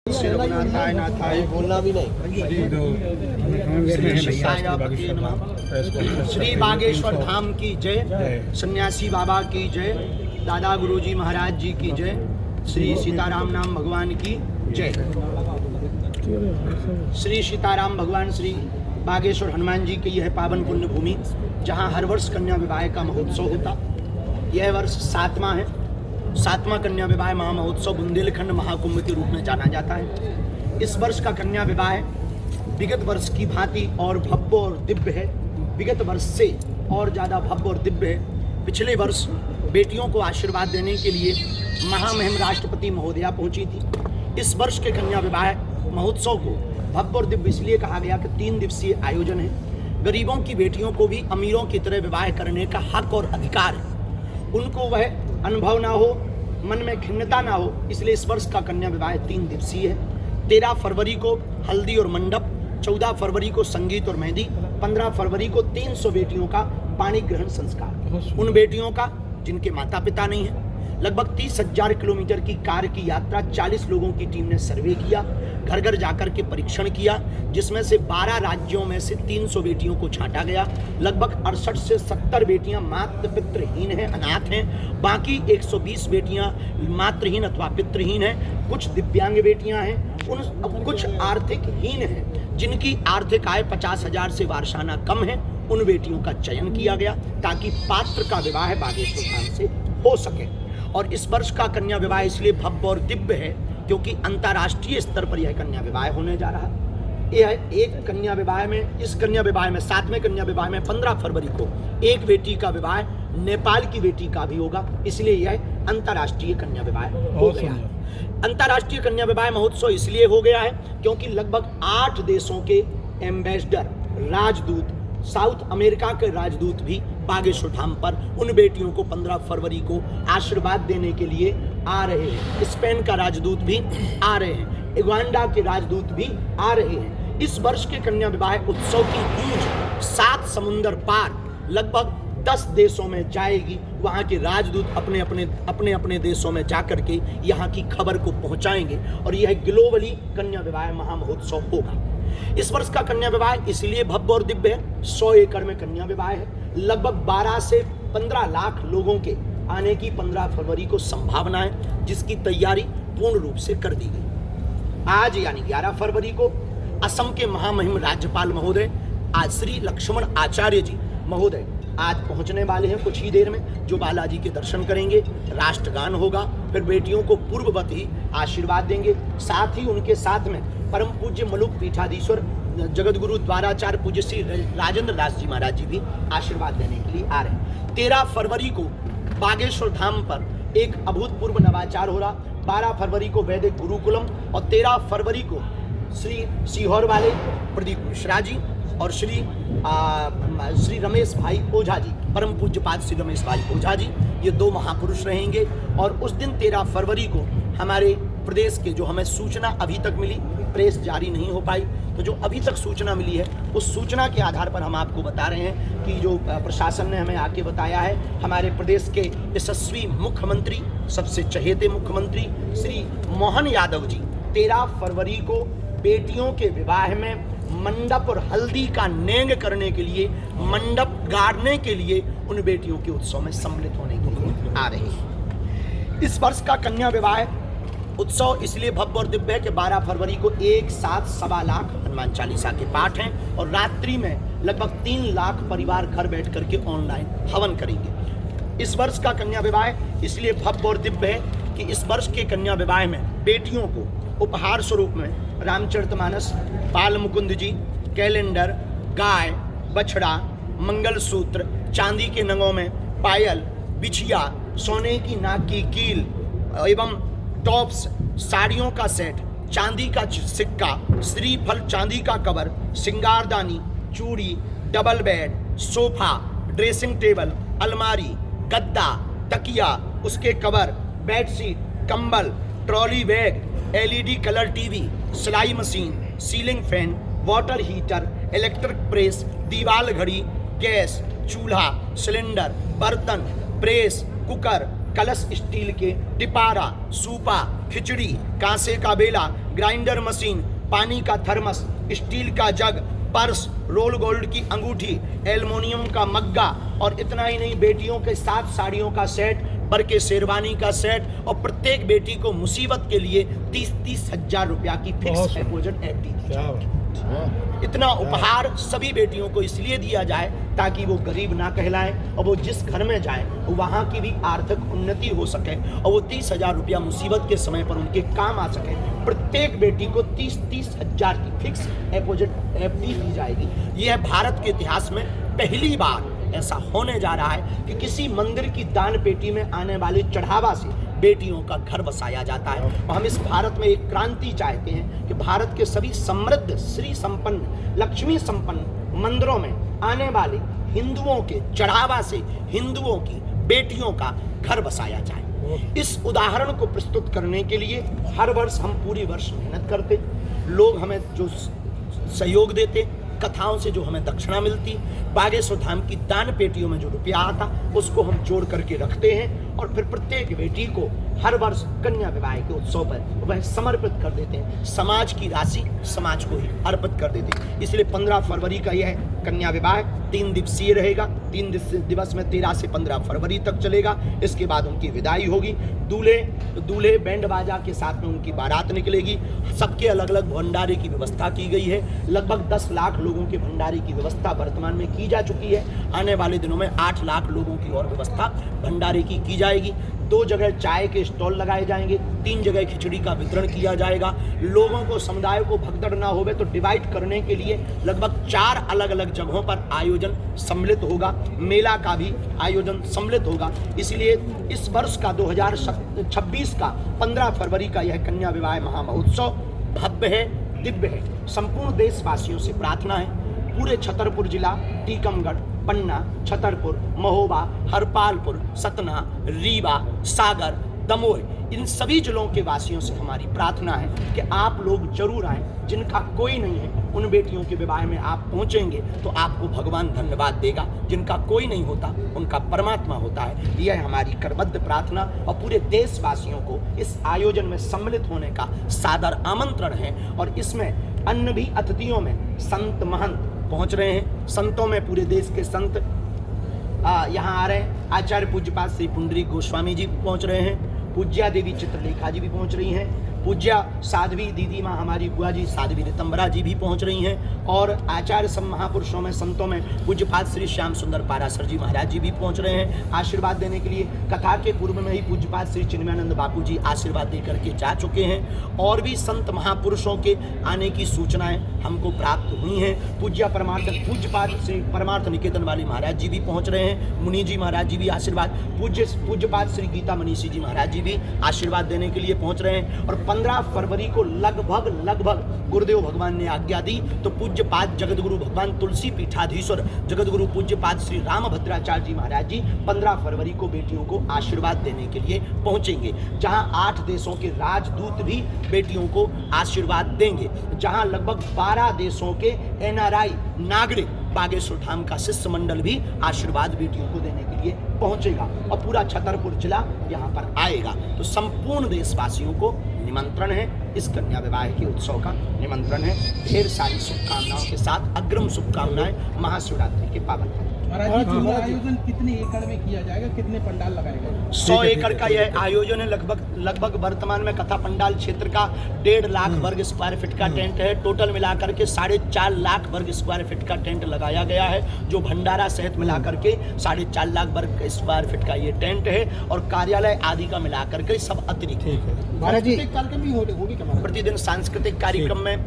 रघुनाथाय नाथाय बोलना भी नहीं। श्री बागेश्वर धाम की जय, सन्यासी बाबा की जय, दादा गुरुजी महाराज जी की जय, श्री सीताराम नाम भगवान की जय। श्री सीताराम भगवान श्री बागेश्वर हनुमान जी की यह पावन पुण्य भूमि, जहाँ हर वर्ष कन्या विवाह का महोत्सव होता। यह वर्ष 7वां है। 7वां कन्या विवाह महामहोत्सव बुंदेलखंड महाकुंभ के रूप में जाना जाता है। इस वर्ष का कन्या विवाह विगत वर्ष की भांति और भव्य और दिव्य है। विगत वर्ष से और ज़्यादा भव्य और दिव्य है। पिछले वर्ष बेटियों को आशीर्वाद देने के लिए महामहिम राष्ट्रपति महोदया पहुंची थी। इस वर्ष के कन्या विवाह महोत्सव को भव्य और दिव्य इसलिए कहा गया कि 3 दिवसीय आयोजन है। गरीबों की बेटियों को भी अमीरों की तरह विवाह करने का हक और अधिकार है। उनको वह अनुभव ना हो, मन में खिन्नता ना हो, इसलिए इस वर्ष का कन्या विवाह 3 दिवसीय है। 13 फरवरी को हल्दी और मंडप, 14 फरवरी को संगीत और मेहंदी, 15 फरवरी को 300 बेटियों का पाणी ग्रहण संस्कार। उन बेटियों का जिनके माता पिता नहीं है। लगभग 30,000 किलोमीटर की कार की यात्रा, 40 लोगों की टीम ने सर्वे किया, घर घर जाकर के परीक्षण किया, जिसमें से 12 राज्यों में से 300 बेटियों को छांटा गया। लगभग 68 से 70 बेटियां मातृ पितृहीन हैं, अनाथ हैं। बाकी 120 बेटियां मातृहीन अथवा पितृहीन हैं। कुछ दिव्यांग बेटियां हैं, कुछ आर्थिक हीन हैं, जिनकी आर्थिक आय 50,000 से वार्षाना कम है। उन बेटियों का चयन किया गया ताकि पात्र का विवाह बागेश्वर धाम से हो सके। और इस वर्ष का कन्या विवाह इसलिए भव्य और दिव्य है क्योंकि अंतर्राष्ट्रीय स्तर पर यह कन्या विवाह होने जा रहा है। यह एक कन्या विवाह में, इस कन्या विवाह में 7वें कन्या विवाह में 15 फरवरी को एक बेटी का विवाह नेपाल की बेटी का भी होगा, इसलिए यह अंतर्राष्ट्रीय कन्या विवाह हो गया है। अंतर्राष्ट्रीय कन्या विवाह महोत्सव इसलिए हो गया है क्योंकि लगभग 8 देशों के एम्बेसडर, राजदूत, साउथ अमेरिका के राजदूत भी बागेश्वर धाम पर उन बेटियों को 15 फरवरी को आशीर्वाद देने के लिए आ रहे हैं। स्पेन का राजदूत भी आ रहे हैं, युगांडा के राजदूत भी आ रहे हैं। इस वर्ष के कन्या विवाह उत्सव की गूंज 7 समुंदर पार लगभग 10 देशों में जाएगी। वहाँ के राजदूत अपने अपने देशों में जाकर के यहाँ की खबर को पहुँचाएंगे और यह ग्लोबली कन्या विवाह महामहोत्सव होगा। इस वर्ष का कन्या विवाह इसलिए भव्य और दिव्य है। 100 एकड़ में कन्या विवाह है। लगभग 12 से 15 लाख लोगों के आने की 15 फरवरी को संभावना है, जिसकी तैयारी पूर्ण रूप से कर दी गई। आज यानी 11 फरवरी को असम के महामहिम राज्यपाल महोदय आज श्री लक्ष्मण आचार्य जी महोदय आज पहुंचने वाले हैं कुछ ही देर में, जो बालाजी के दर्शन करेंगे। राष्ट्रगान होगा, फिर बेटियों को पूर्ववत ही आशीर्वाद देंगे। साथ ही उनके साथ में परम पूज्य मलुक पीठाधीश्वर जगत गुरु द्वाराचार्य पूज्य श्री राजेंद्र दास जी महाराज जी भी आशीर्वाद देने के लिए आ रहे हैं। 13 फरवरी को बागेश्वर धाम पर एक अभूतपूर्व नवाचार हो रहा। 12 फरवरी को वैदिक गुरुकुलम और 13 फरवरी को श्री सीहोर वाले प्रदीप मिश्रा जी और श्री रमेश भाई ओझा जी, परम पूज्यपाद श्री रमेश भाई ओझा जी, ये 2 महापुरुष रहेंगे। और उस दिन 13 फरवरी को हमारे प्रदेश के, जो हमें सूचना अभी तक मिली, प्रेस जारी नहीं हो पाई, तो जो अभी तक सूचना मिली है उस सूचना के आधार पर हम आपको बता रहे हैं कि जो प्रशासन ने हमें आके बताया है, हमारे प्रदेश के यशस्वी मुख्यमंत्री, सबसे चहेते मुख्यमंत्री श्री मोहन यादव जी 13 फरवरी को बेटियों के विवाह में मंडप और हल्दी का नेंग करने के लिए, मंडप गाड़ने के लिए उन बेटियों के उत्सव में सम्मिलित होने के लिए आ रहे हैं। इस वर्ष का कन्या विवाह उत्सव इसलिए भव्य और दिव्य है कि 12 फरवरी को एक साथ 1.25 लाख हनुमान चालीसा के पाठ हैं और रात्रि में लगभग 3 लाख परिवार घर बैठ करके ऑनलाइन हवन करेंगे। इस वर्ष का कन्या विवाह इसलिए भव्य और दिव्य है कि इस वर्ष के कन्या विवाह में बेटियों को उपहार स्वरूप में रामचरितमानस, बाल मुकुंद जी, कैलेंडर, गाय, बछड़ा, मंगलसूत्र, चांदी के नगों में पायल, बिछिया, सोने की नाक की कील एवं टॉप्स, साड़ियों का सेट, चांदी का सिक्का, श्रीफल चांदी का कवर, श्रृंगारदानी, चूड़ी, double bed, sofa, dressing table, अलमारी, गद्दा, तकिया, उसके कवर, बेडशीट, कंबल, trolley bag, LED colour TV, सिलाई machine, ceiling fan, water heater, electric press, दीवार घड़ी, गैस, चूल्हा, सिलेंडर, बर्तन, प्रेस, कुकर, कलश स्टील के, टिपारा, सूपा, खिचड़ी, कांसे का बेला, ग्राइंडर मशीन, पानी का थर्मस, स्टील का जग, पर्स, रोल गोल्ड की अंगूठी, एल्युमिनियम का मग्गा, और इतना ही नहीं, बेटियों के 7 साड़ियों का सेट, बर के शेरवानी का सेट, और प्रत्येक बेटी को मुसीबत के लिए 30-30 हजार रुपया की फिक्स डिपॉजिट एफडी दी जाएगी। इतना उपहार सभी बेटियों को इसलिए दिया जाए ताकि वो गरीब ना कहलाएं, और वो जिस घर में जाए वहाँ की भी आर्थिक उन्नति हो सके, और वो 30,000 रुपया मुसीबत के समय पर उनके काम आ सके। प्रत्येक बेटी को 30-30 हजार की फिक्स डिपॉजिट एफडी दी जाएगी। यह भारत के इतिहास में पहली बार ऐसा होने जा रहा है कि किसी मंदिर की दान पेटी में आने वाले चढ़ावा से बेटियों का घर बसाया जाता है। और हम इस भारत में एक क्रांति चाहते हैं कि भारत के सभी समृद्ध, श्री संपन्न, लक्ष्मी संपन्न मंदिरों में आने वाले हिंदुओं के चढ़ावा से हिंदुओं की बेटियों का घर बसाया जाए। इस उदाहरण को प्रस्तुत करने के लिए हर वर्ष हम पूरी वर्ष मेहनत करते, लोग हमें जो सहयोग देते, कथाओं से जो हमें दक्षिणा मिलती, बागेश्वर धाम की दान पेटियों में जो रुपया आता उसको हम जोड़ करके रखते हैं, और फिर प्रत्येक बेटी को हर वर्ष कन्या विवाह के उत्सव पर वह समर्पित कर देते हैं। समाज की राशि समाज को ही अर्पित कर देते हैं। इसलिए 15 फरवरी का यह कन्या विवाह 3 दिवसीय रहेगा। 3 दिवस में 13 से 15 फरवरी तक चलेगा। इसके बाद उनकी विदाई होगी। दूल्हे बैंड बाजा के साथ में उनकी बारात निकलेगी। सबके अलग अलग भंडारे की व्यवस्था की गई है। लगभग 10 लाख लोगों के भंडारे की व्यवस्था वर्तमान में की जा चुकी है। आने वाले दिनों में 8 लाख लोगों की और व्यवस्था भंडारे की जाएगी। 2 जगह चाय के स्टॉल लगाए जाएंगे, 3 जगह खिचड़ी का वितरण किया जाएगा। लोगों को, समुदाय को भगदड़ ना होवे तो डिवाइड करने के लिए लगभग 4 अलग अलग जगहों पर आयोजन सम्मिलित होगा। मेला का भी आयोजन सम्मिलित होगा। इसलिए इस वर्ष का 2026 का 15 फरवरी का यह कन्या विवाह महामहोत्सव भव्य है, दिव्य है। संपूर्ण देशवासियों से प्रार्थना है, पूरे छतरपुर जिला, टीकमगढ़, पन्ना, छतरपुर, महोबा, हरपालपुर, सतना, रीवा, सागर, दमोह, इन सभी जिलों के वासियों से हमारी प्रार्थना है कि आप लोग जरूर आएं। जिनका कोई नहीं है उन बेटियों के विवाह में आप पहुंचेंगे तो आपको भगवान धन्यवाद देगा। जिनका कोई नहीं होता उनका परमात्मा होता है। यह हमारी करबद्ध प्रार्थना, और पूरे देशवासियों को इस आयोजन में सम्मिलित होने का सादर आमंत्रण है। और इसमें अन्य भी अतिथियों में संत महंत पहुंच रहे हैं। संतों में पूरे देश के संत यहाँ आ रहे हैं। आचार्य पूज्यपाद श्री पुंडरीक गोस्वामी जी पहुंच रहे हैं। पूज्या देवी चित्रलेखा जी भी पहुंच रही हैं। पूज्या साध्वी दीदी माँ हमारी बुआ जी साध्वी रितंबरा जी भी पहुंच रही हैं। और आचार्य सब महापुरुषों में, संतों में पूज्यपाद श्री श्याम सुंदर पारासर जी महाराज जी भी पहुंच रहे हैं आशीर्वाद देने के लिए। कथा के पूर्व में ही पूज्यपाद श्री चिन्मयानंद बापू जी आशीर्वाद दे करके जा चुके हैं। और भी संत महापुरुषों के आने की सूचनाएं हमको प्राप्त हुई हैं। पूज्यपाद श्री परमार्थ निकेतन वाली महाराज जी भी पहुंच रहे हैं। मुनि जी महाराज जी भी आशीर्वाद, पूज्यपाद श्री गीता मनीषी जी महाराज जी भी आशीर्वाद देने के लिए पहुंच रहे हैं। और 15 फरवरी को लगभग गुरुदेव भगवान ने आज्ञा दी तो पूज्यपाद जगतगुरु भगवान तुलसी पीठाधीश्वर जगतगुरु पूज्यपाद श्री रामभद्राचार्य जी महाराज जी 15 फरवरी को बेटियों को आशीर्वाद देने के लिए पहुंचेंगे। जहां 8 देशों के राजदूत भी बेटियों को आशीर्वाद देंगे। जहां लगभग 12 देशों के NRI नागरिक बागेश्वर धाम का शिष्य मंडल भी आशीर्वाद बेटियों को देने के लिए पहुंचेगा। और पूरा छतरपुर जिला यहाँ पर आएगा। तो संपूर्ण देशवासियों को निमंत्रण है, इस कन्या विवाह के उत्सव का निमंत्रण है। ढेर सारी शुभकामनाओं के साथ अग्रिम शुभकामनाएं महाशिवरात्रि के पावन। आयोजन कितने एकड़ में किया जाएगा, कितने पंडाल लगाए गए? 100 एकड़ का यह आयोजन है। लगभग वर्तमान में कथा पंडाल क्षेत्र का 1.5 लाख वर्ग स्क्वायर फीट का टेंट है। टोटल मिलाकर के 4.5 लाख वर्ग स्क्वायर फीट का टेंट लगाया गया है, जो भंडारा सहित मिलाकर के 4.5 लाख वर्ग स्क्वायर फीट का ये टेंट है। और कार्यालय आदि का मिलाकर के सब अतिरिक्त कार्यक्रम भी होगी प्रतिदिन सांस्कृतिक कार्यक्रम में,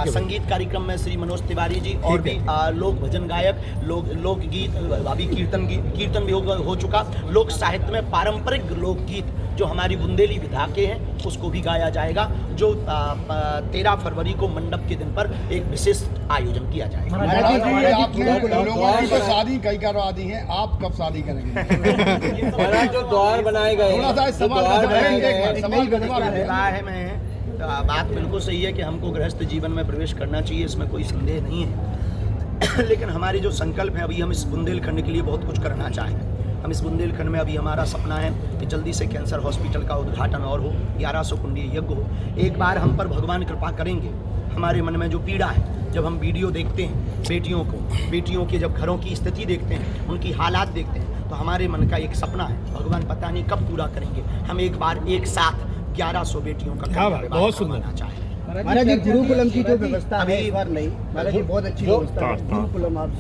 संगीत कार्यक्रम में श्री मनोज तिवारी जी और भी लोक भजन गायक, लोकगीत, अभी कीर्तन भी हो चुका। लोक साहित्य में पारंपरिक लोकगीत जो हमारी बुंदेली विधा के हैं उसको भी गाया जाएगा, जो 13 फरवरी को मंडप के दिन पर एक विशेष आयोजन किया जाएगा। लोगों की तो शादी कई करवा दी है, आप कब शादी करेंगे? जो द्वार बनाए गए विवाह में बात बिल्कुल सही है कि हमको गृहस्थ जीवन में प्रवेश करना चाहिए, इसमें कोई संदेह नहीं है। लेकिन हमारी जो संकल्प है, अभी हम इस बुंदेलखंड के लिए बहुत कुछ करना चाहेंगे। हम इस बुंदेलखंड में अभी हमारा सपना है कि जल्दी से कैंसर हॉस्पिटल का उद्घाटन और हो, 1100 कुंडीय यज्ञ हो। एक बार हम पर भगवान कृपा करेंगे। हमारे मन में जो पीड़ा है, जब हम वीडियो देखते हैं बेटियों के जब घरों की स्थिति देखते हैं, उनकी हालात देखते हैं, तो हमारे मन का एक सपना है, भगवान पता नहीं कब पूरा करेंगे। हम एक बार एक साथ 1100 बेटियों का बहुत सुंदर चाहें। महाराज जी गुरुकुलम की जो व्यवस्था है इस बार नहीं, महाराज जी बहुत अच्छी जो- व्यवस्था है। गुरुकुलम आप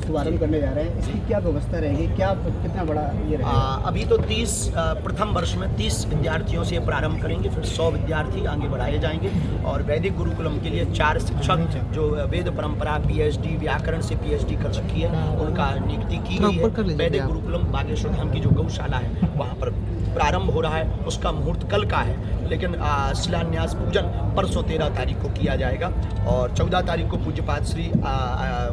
शुभारंभ करने जा रहे हैं, इसकी क्या व्यवस्था रहेगी, क्या कितना बड़ा ये रहेगा? अभी तो 30 प्रथम वर्ष में 30 विद्यार्थियों से प्रारंभ करेंगे, फिर 100 विद्यार्थी आगे बढ़ाए जाएंगे। और वैदिक गुरुकुलम के लिए 4 शिक्षक जो वेद परंपरा PhD व्याकरण से PhD कर रखी है, उनका नियुक्ति की गई है। वैदिक गुरुकुलम बागेश्वर धाम की जो गौशाला है वहाँ पर प्रारंभ हो रहा है, उसका मुहूर्त कल का है, लेकिन शिलान्यास पूजन परसों 13 तारीख को किया जाएगा। और 14 तारीख को पूज्यपाद श्री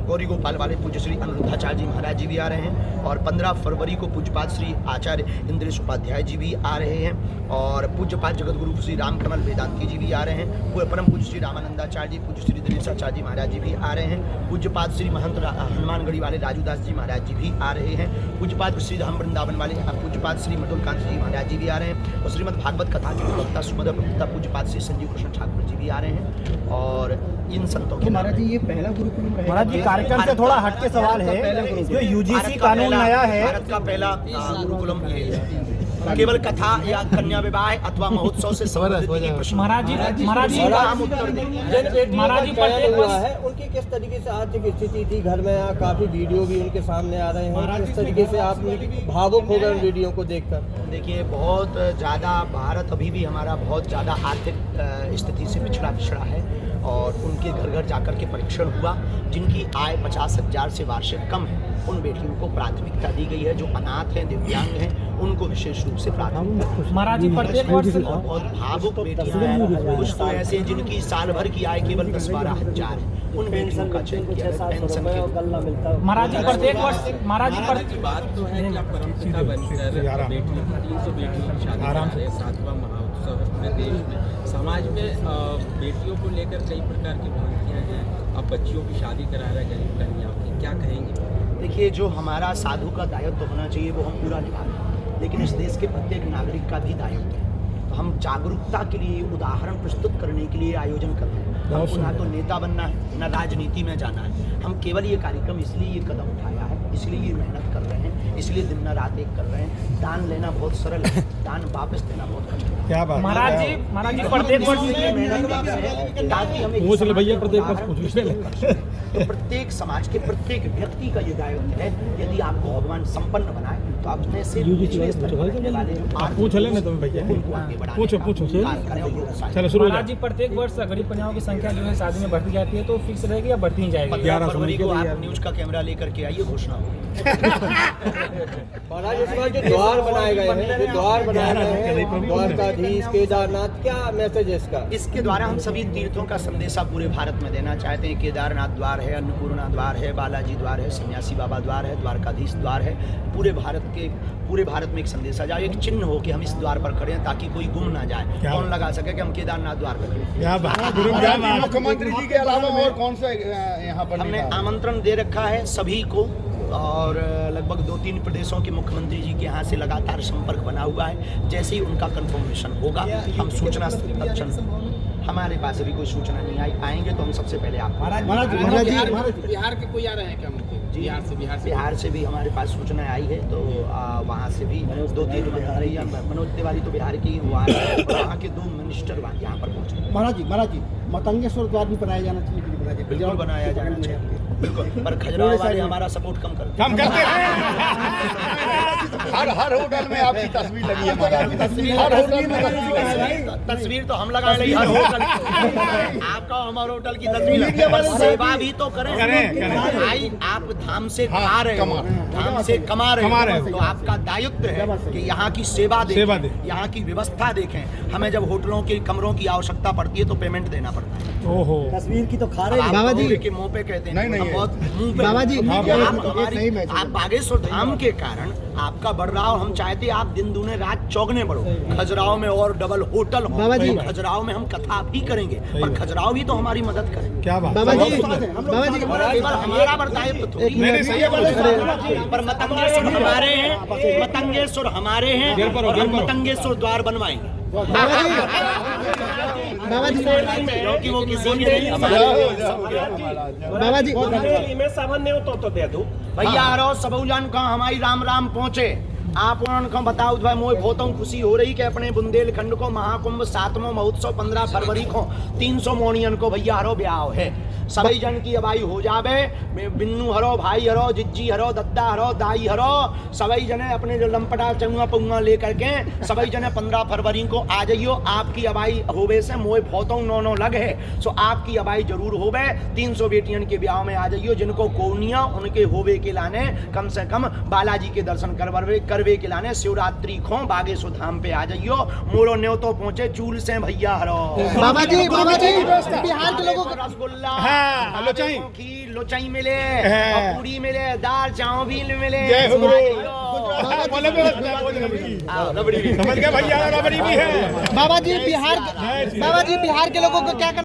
गौरी गोपाल वाले पूज्य श्री अनिरुद्धाचार्य जी महाराज जी भी आ रहे हैं। और 15 फरवरी को पूज्यपाद श्री आचार्य इंद्रेश उपाध्याय जी भी आ रहे हैं। और पूज्यपाद जगत गुरु श्री रामकमल वेदांती जी भी आ रहे हैं। पूरे परम पूज्य श्री रामानंदाचार्य जी, पूज्य श्री दिनेशाचार्य जी महाराज जी भी आ रहे हैं। पूज्यपाद श्री महंत हनुमानगढ़ी वाले राजूदास जी महाराज जी भी आ रहे हैं। पूज्यपाद श्री धाम वृंदावन वाले पूज्यपाद श्री मधुरकांत जी महाराज जी भी आ रहे हैं। और श्रीमद् भागवत कथा के प्रवक्ता सुमद प्रवक्ता पूज्यपाद श्री संजीव कृष्ण ठाकुर जी भी आ रहे हैं। और इन संतों के महाराज जी ये पहला गुरुकुलम रहेगा? महाराज जी कार्यक्रम से थोड़ा हटके सवाल है, जो UGC कानून नया है, भारत का पहला गुरुकुलम ये है। केवल कथा या कन्या विवाह अथवा महोत्सव से संबंधित ही प्रश्न। महाराज जी हम उत्तर देंगे। महाराज जी प्रत्येक हुआ वर्ष है, उनकी किस तरीके से आर्थिक स्थिति थी घर में, काफी वीडियो भी उनके सामने आ रहे हैं, किस तरीके से आप भावुक हो गए उन वीडियो को देखकर? देखिए, बहुत ज़्यादा भारत अभी भी हमारा बहुत ज़्यादा आर्थिक स्थिति से पिछड़ा है। और उनके घर घर जाकर के परीक्षण हुआ। जिनकी आय 50,000 से वार्षिक कम है, उन बेटियों को प्राथमिकता दी गई है। जो अनाथ हैं, दिव्यांग हैं, उनको विशेष रूप से प्राथमिकता। महाराज जी प्रत्येक वर्ष और बहुत भावुक बेटियां हैं, कुछ तो ऐसे हैं जिनकी साल भर की आय केवल 10-12 हज़ार है, उन बेटियों का चयन किया गया पेंशन के। महाराज जी प्रत्येक वर्ष महाराज जी बात तो है कि परंपरा बनकर बेटियों 300 बेटियों की शादी है, 7वां महोत्सव है पूरे देश में। समाज में बेटियों को लेकर कई प्रकार की भ्रांतियाँ हैं। अब बच्चियों की शादी करा रहे हैं गरीब कन्याओं की, क्या कहेंगे? देखिए, जो हमारा साधु का दायित्व होना चाहिए वो हम पूरा निभा रहे हैं, लेकिन इस देश के प्रत्येक नागरिक का भी दायित्व है। तो हम जागरूकता के लिए, उदाहरण प्रस्तुत करने के लिए आयोजन कर रहे हैं। हमको ना तो नेता बनना है, ना राजनीति में जाना है। हम केवल ये कार्यक्रम इसलिए ये कदम उठाया है, इसलिए ये मेहनत कर रहे हैं, इसलिए दिन न रात एक कर रहे हैं। दान लेना बहुत सरल है, दान वापस देना बहुत कठिन है। क्या बात महाराज जी प्रत्येक वर्ष इसलिए मेहनत कर रहे हैं ताकि हम एक तो प्रत्येक समाज के प्रत्येक व्यक्ति का ये दायित्व है। यदि आपको भगवान संपन्न बनाए तो आप अपने से पिछले स्तर पर रहने वाले जो पूछ लेना तुम भैया, उनको आगे बढ़ाने पूछो का कार्य करें और प्रोत्साहित चलो शुरू हो महाराज जी प्रत्येक वर्ष गरीब कन्याओं की संख्या जो है शादी में बढ़ती जाती है, तो फिक्स रहेगी या बढ़ती ही जाएगी? 15 फरवरी को आप न्यूज का कैमरा लेकर के आइए, घोषणा होगी। महाराज इस बार जो द्वार बनाए गए हैं, द्वारकाधीश, केदारनाथ, क्या मैसेज है इसका? इसके द्वारा हम सभी तीर्थों का संदेशा पूरे भारत में देना चाहते हैं। केदारनाथ द्वार है, अन्नपूर्णा द्वार है, बालाजी द्वार है, सन्यासी बाबा द्वार है, द्वारकाधीश द्वार है। पूरे भारत में एक संदेशा जाए, एक चिन्ह हो कि हम इस द्वार पर खड़े हैं, ताकि कोई गुम ना जाए, कौन लगा सके कि हम केदारनाथ द्वार पर खड़े हैं। मुख्यमंत्री जी के अलावा और कौन से यहाँ पर हमने आमंत्रण दे रखा है सभी को, और लगभग 2-3 प्रदेशों के मुख्यमंत्री जी के यहाँ से लगातार संपर्क बना हुआ है। जैसे ही उनका कंफर्मेशन होगा, हम सूचना तत्क्षण, हमारे पास अभी कोई सूचना नहीं आई, आएंगे तो हम सबसे पहले आप बिहार के कोई आ रहे हैं क्या? बिहार से भी हमारे पास सूचना आई है, तो वहाँ से भी 2-3 मंत्री, मनोज तिवारी तो बिहार की, वहाँ के 2 मिनिस्टर यहाँ पर पहुँचे। महाराज जी मतंगेश्वर द्वार भी बनाया जाना चाहिए? बिल्कुल बनाया जाना चाहिए, बिल्कुल। पर खजुराहो वाले हमारा सपोर्ट कम करते हर होटल में आपकी तस्वीर लगी है महाराज जी। हर होटल में तस्वीर तो हम लगा रही है होटल की। आपका हमारे होटल की तस्वीर लगी, पर सेवा भी तो करें। भाई, आप धाम से खा रहे हो, धाम से कमा रहे हो, तो आपका दायित्व है कि यहाँ की सेवा देखें, यहाँ की व्यवस्था देखें। हमें जब होटलों के कमरों की आवश्यकता पड़ती है तो पेमेंट देना पड़ता है। ओहो, तस्वीर की तो खा रहे आप बाबा जी के मुंह पे कहते हैं, नहीं, है। बहुत मुंह पे बाबा जी, आप ये हमारी सही मैसेज आप बागेश्वर धाम के कारण आपका बढ़ रहा हो, हम चाहते आप दिन दूने रात चौगने बढ़ो। खजुराहो में और डबल होटल हो, बाबा जी। खजुराहो में हम कथा भी करेंगे और खजुराहो भी तो हमारी मदद करेंगे। क्या बात बाबा जी, केवल हमारा बर्ताव तो थोड़ी पर मतंगेश्वर हमारे हैं, मतंगेश्वर हमारे हैं और हम मतंगेश्वर द्वार बनवाएंगे बाबा जी, क्योंकि वो किसी के नहीं बाबा जी, में सामान्य तो दे दो भैया रो सबौजान का हमारी राम राम पहुँचे। आप उनको बताओ भाई मोए बहुत खुशी हो रही कि अपने बुंदेलखंड को महाकुंभ 7वां महोत्सव 15 फरवरी को 300 मोनियन को भैया हरो ब्याह है। सभी जन की अबाई हो जावे, बिन्नू हरो, भाई हरो, जिज्जी हरो, दद्दा हरो, दाई हरो, सभी जने अपने जो लंपटा चंगा पंगा लेकर के सभी जने 15 फरवरी को आ जाइयो। आपकी अबाई होवे से मोए भौतों नौ लग है, सो आपकी अबाई जरूर होवे। 300 बेटियन के ब्याह में आ जाइयो, जिनको कोनिया उनके होवे के लाने कम से कम बालाजी के दर्शन करवे के लाने शिवरात्रि को बागेश्वर धाम पे आ जाइयो। मोरो न्योतो पहुंचे चूल से भैया हरो। बाबा जी, बिहार के लोगों को रसगुल्ला, लोचाई। खीर, लोचाई मिले, और पूरी मिले, दाल चावल मिले, समझ गए भैया, रबड़ी भी है। बाबा जी, बिहार के लोगों को क्या